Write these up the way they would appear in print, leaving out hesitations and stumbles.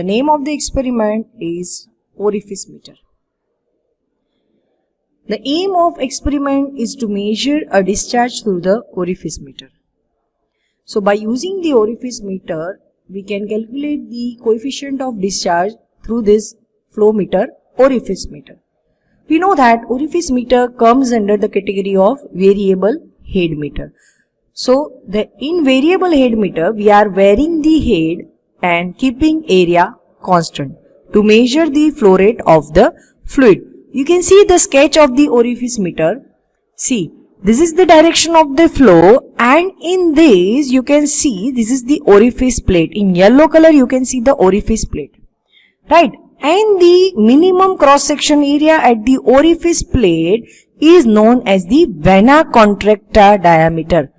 name of the experiment is Orifice meter. The aim of experiment is to measure a discharge through the orifice meter. So by using the orifice meter, we can calculate the coefficient of discharge through this flow meter, orifice meter. We know that orifice meter comes under the category of variable head meter. So in variable head meter, we are varying the head and keeping area constant to measure the flow rate of the fluid. You can see the sketch of the orifice meter. See, this is the direction of the flow, and in this you can see this is the orifice plate. In yellow color you can see the orifice plate, right? And the minimum cross section area at the orifice plate is known as the vena contracta diameter.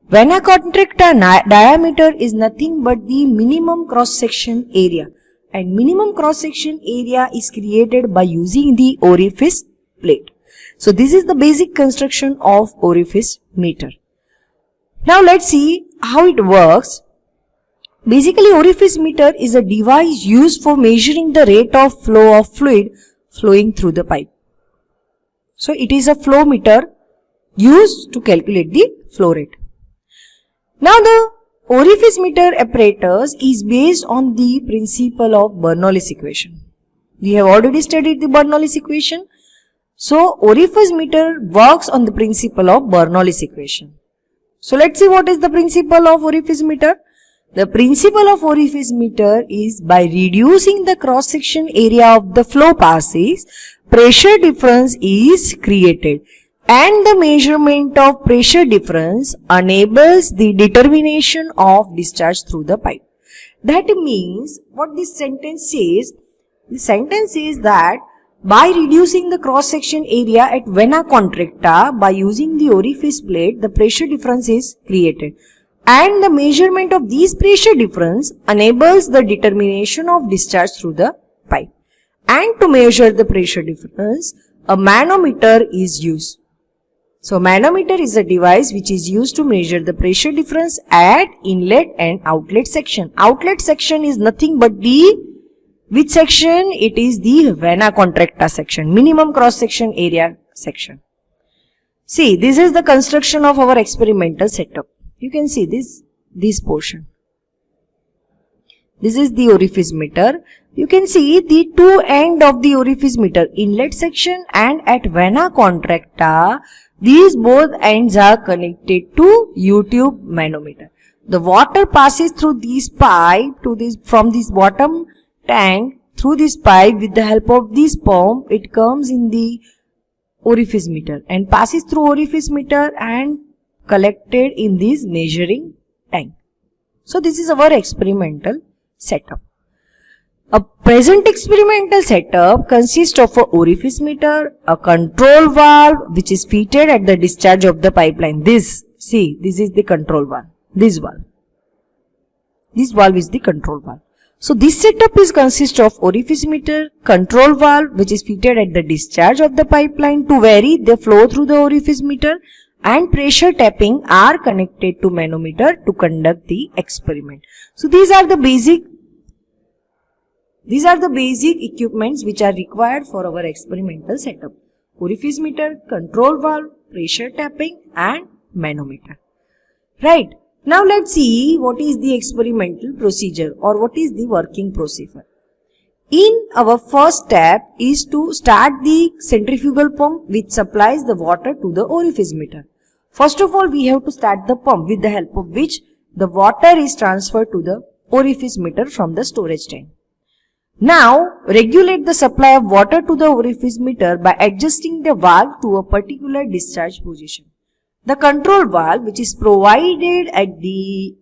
Vena contracta diameter is nothing but the minimum cross section area. And minimum cross section area is created by using the orifice plate. So this is the basic construction of orifice meter. Now let's see how it works. Basically, orifice meter is a device used for measuring the rate of flow of fluid flowing through the pipe. So it is a flow meter used to calculate the flow rate. Now the orifice meter apparatus is based on the principle of Bernoulli's equation. We have already studied the Bernoulli's equation. So orifice meter works on the principle of Bernoulli's equation. So let's see what is the principle of orifice meter. The principle of orifice meter is by reducing the cross section area of the flow passes, pressure difference is created. And the measurement of pressure difference enables the determination of discharge through the pipe. That means what this sentence says, the sentence says that by reducing the cross section area at vena contracta by using the orifice plate, the pressure difference is created. And the measurement of these pressure difference enables the determination of discharge through the pipe. And to measure the pressure difference, a manometer is used. So manometer is a device which is used to measure the pressure difference at inlet and outlet section. Outlet section is nothing but which section? It is the vena contracta section, minimum cross section area section. See, this is the construction of our experimental setup. You can see this portion. This is the orifice meter. You can see the two ends of the orifice meter, inlet section and at vena contracta. These both ends are connected to U-tube manometer. The water passes through this pipe from this bottom tank through this pipe with the help of this pump. It comes in the orifice meter and passes through orifice meter and collected in this measuring tank. So this is our experimental setup. A present experimental setup consists of an orifice meter, a control valve which is fitted at the discharge of the pipeline. This is the control valve. This valve is the control valve. So this setup consists of orifice meter, control valve which is fitted at the discharge of the pipeline to vary the flow through the orifice meter, and pressure tapping are connected to manometer to conduct the experiment. So these are the basic equipments which are required for our experimental setup. Orifice meter, control valve, pressure tapping and manometer. Right. Now let's see what is the experimental procedure or what is the working procedure. In our first step is to start the centrifugal pump which supplies the water to the orifice meter. First of all, we have to start the pump with the help of which the water is transferred to the orifice meter from the storage tank. Now, regulate the supply of water to the orifice meter by adjusting the valve to a particular discharge position. The control valve which is provided at the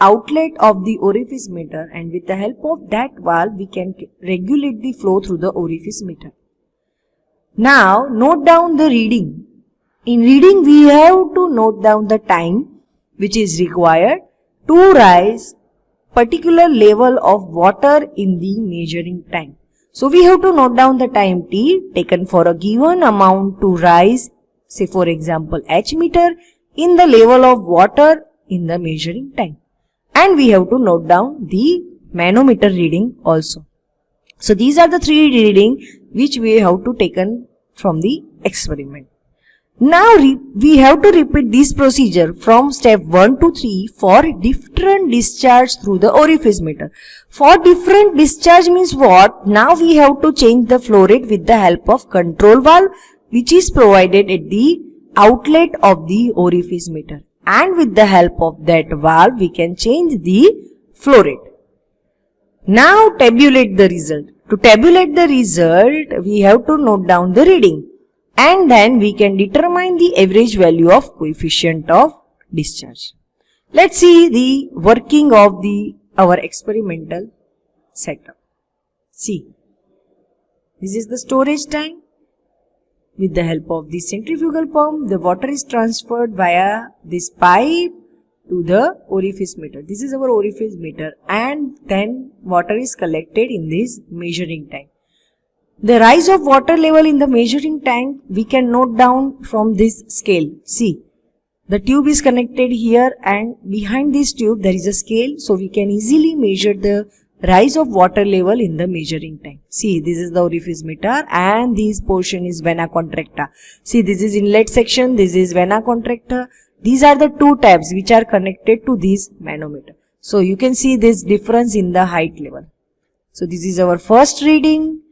outlet of the orifice meter, and with the help of that valve we can regulate the flow through the orifice meter. Now, note down the reading. In reading we have to note down the time which is required to rise particular level of water in the measuring tank. So we have to note down the time t taken for a given amount to rise, say for example h meter, in the level of water in the measuring tank. And we have to note down the manometer reading also. So these are the three readings which we have to taken from the experiment. Now we have to repeat this procedure from step 1 to 3 for different discharge through the orifice meter. For different discharge means what? Now we have to change the flow rate with the help of control valve which is provided at the outlet of the orifice meter. And with the help of that valve we can change the flow rate. Now tabulate the result. To tabulate the result we have to note down the reading. And then we can determine the average value of coefficient of discharge. Let's see the working of our experimental setup. See, this is the storage tank. With the help of the centrifugal pump, the water is transferred via this pipe to the orifice meter. This is our orifice meter, and then water is collected in this measuring tank. The rise of water level in the measuring tank we can note down from this scale. See, the tube is connected here and behind this tube there is a scale, so we can easily measure the rise of water level in the measuring tank. See, this is the orifice meter and this portion is vena contracta. See, this is inlet section, this is vena contracta. These are the two tabs which are connected to this manometer. So you can see this difference in the height level. So this is our first reading.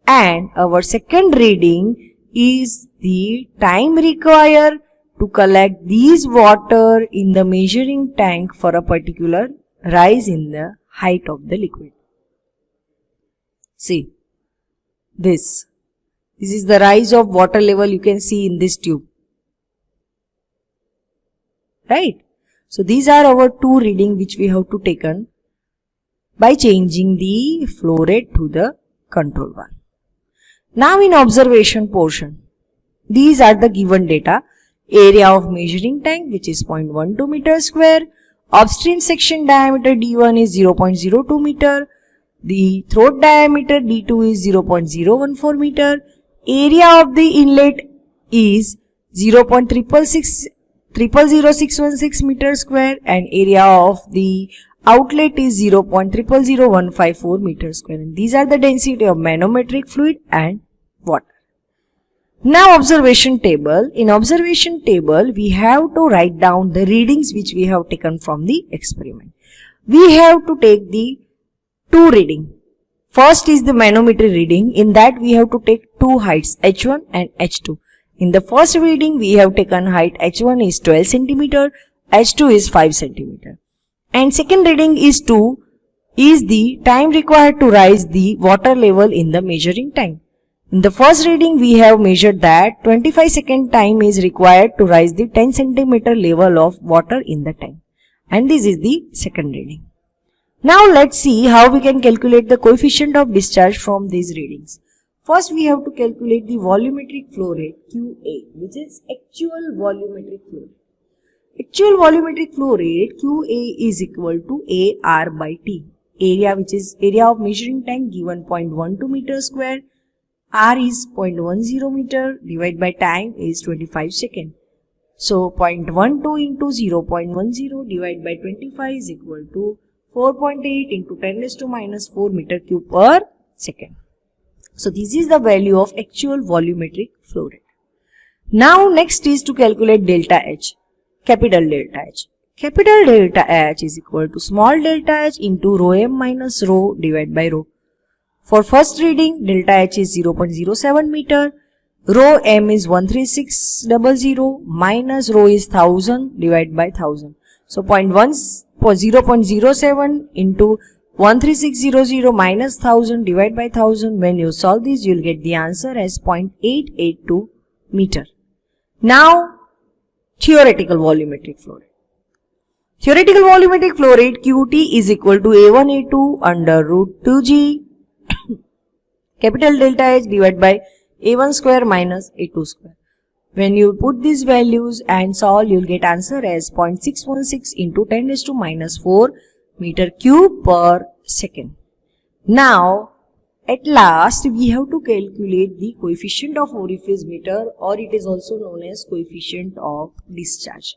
And our second reading is the time required to collect these water in the measuring tank for a particular rise in the height of the liquid. See, this is the rise of water level you can see in this tube. Right? So these are our two readings which we have to taken by changing the flow rate to the control valve. Now in observation portion, these are the given data. Area of measuring tank which is 0.12 meter square. Upstream section diameter D1 is 0.02 meter. The throat diameter D2 is 0.014 meter. Area of the inlet is 0.000616 meter square and area of the outlet is 0.000154 meter square. And these are the density of manometric fluid and water. Now observation table. In observation table we have to write down the readings which we have taken from the experiment. We have to take the two reading. First is the manometer reading. In that we have to take two heights H1 and H2. In the first reading we have taken height H1 is 12 cm, H2 is 5 cm. And second reading is 2 is the time required to rise the water level in the measuring tank. In the first reading we have measured that 25 second time is required to rise the 10 cm level of water in the tank. And this is the second reading. Now let's see how we can calculate the coefficient of discharge from these readings. First we have to calculate the volumetric flow rate QA, which is actual volumetric flow rate. Actual volumetric flow rate QA is equal to AR by T. Area which is area of measuring tank given 0.12 meter square. R is 0.10 meter divided by time is 25 seconds. So 0.12 into 0.10 divided by 25 is equal to 4.8 into 10 raised to minus 4 meter cube per second. So this is the value of actual volumetric flow rate. Now next is to calculate delta H, capital delta H. Capital delta H is equal to small delta H into rho m minus rho divided by rho. For first reading, delta H is 0.07 meter, rho m is 13600 minus rho is 1000 divided by 1000. So 0.07 into 13600 minus 1000 divided by 1000. When you solve this, you will get the answer as 0.882 meter. Now, theoretical volumetric flow rate. Theoretical volumetric flow rate QT is equal to A1A2 under root 2G capital delta H divided by A1 square minus A2 square. When you put these values and solve, you will get answer as 0.616 into 10 raised to minus 4 meter cube per second. Now, at last, we have to calculate the coefficient of orifice meter, or it is also known as coefficient of discharge.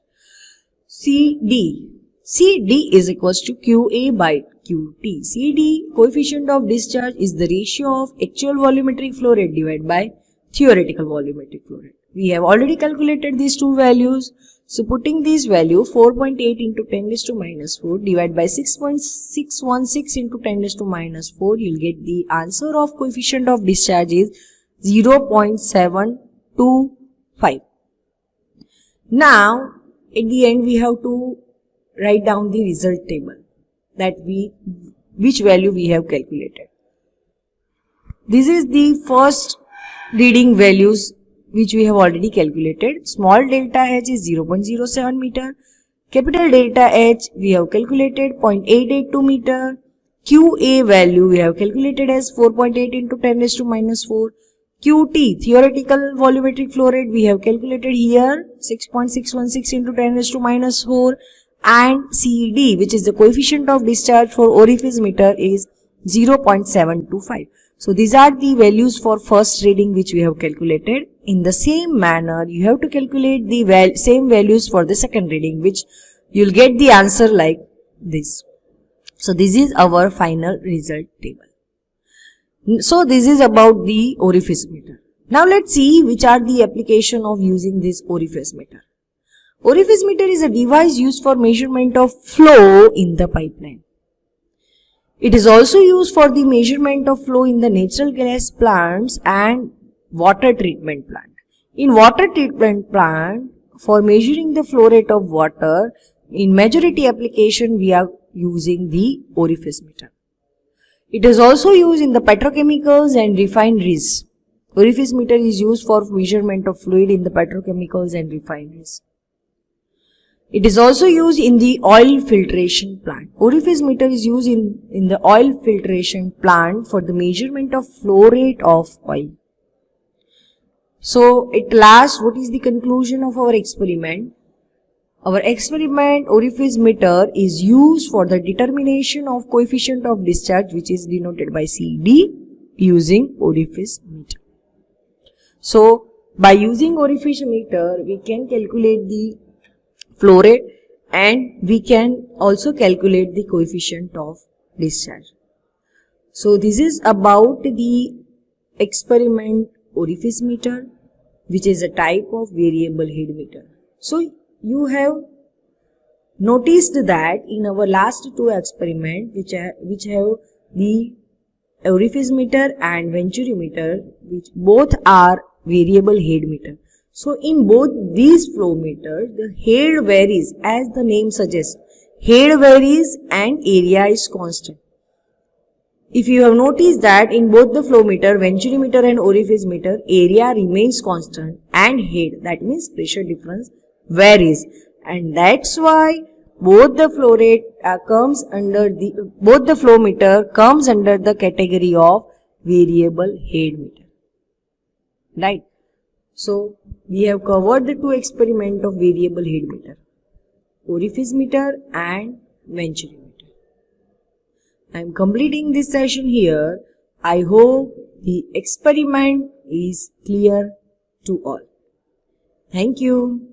CD. CD is equals to QA by QT. CD, coefficient of discharge, is the ratio of actual volumetric flow rate divided by theoretical volumetric flow rate. We have already calculated these two values. So putting this value 4.8 into 10 raised to minus 4 divided by 6.616 into 10 raised to minus 4, you'll get the answer of coefficient of discharge is 0.725. Now at the end we have to write down the result table that which value we have calculated. This is the first reading values which we have already calculated. Small delta H is 0.07 meter. Capital delta H we have calculated 0.882 meter. QA value we have calculated as 4.8 into 10 raised to minus 4. QT, theoretical volumetric flow rate, we have calculated here 6.616 into 10 raised to minus 4. And CD, which is the coefficient of discharge for orifice meter, is 0.725. So these are the values for first reading which we have calculated. In the same manner, you have to calculate the same values for the second reading, which you'll get the answer like this. So this is our final result table. So this is about the orifice meter. Now let's see which are the application of using this orifice meter. Orifice meter is a device used for measurement of flow in the pipeline. It is also used for the measurement of flow in the natural gas plants and water treatment plant. In water treatment plant, for measuring the flow rate of water, in majority application we are using the orifice meter. It is also used in the petrochemicals and refineries. Orifice meter is used for measurement of fluid in the petrochemicals and refineries. It is also used in the oil filtration plant. Orifice meter is used in the oil filtration plant for the measurement of flow rate of oil. So at last, what is the conclusion of our experiment? Our experiment orifice meter is used for the determination of coefficient of discharge, which is denoted by CD, using orifice meter. So by using orifice meter, we can calculate the flow rate and we can also calculate the coefficient of discharge. So this is about the experiment orifice meter, which is a type of variable head meter. So you have noticed that in our last two experiments, which have the orifice meter and venturi meter, which both are variable head meter. So in both these flow meters, the head varies, as the name suggests. Head varies and area is constant. If you have noticed that in both the flow meter, venturi meter and orifice meter, area remains constant and head, that means pressure difference, varies. And that's why both the flow rate both the flow meter comes under the category of variable head meter. Right? So we have covered the two experiments of variable head meter, orifice meter and venturi meter. I am completing this session here. I hope the experiment is clear to all. Thank you.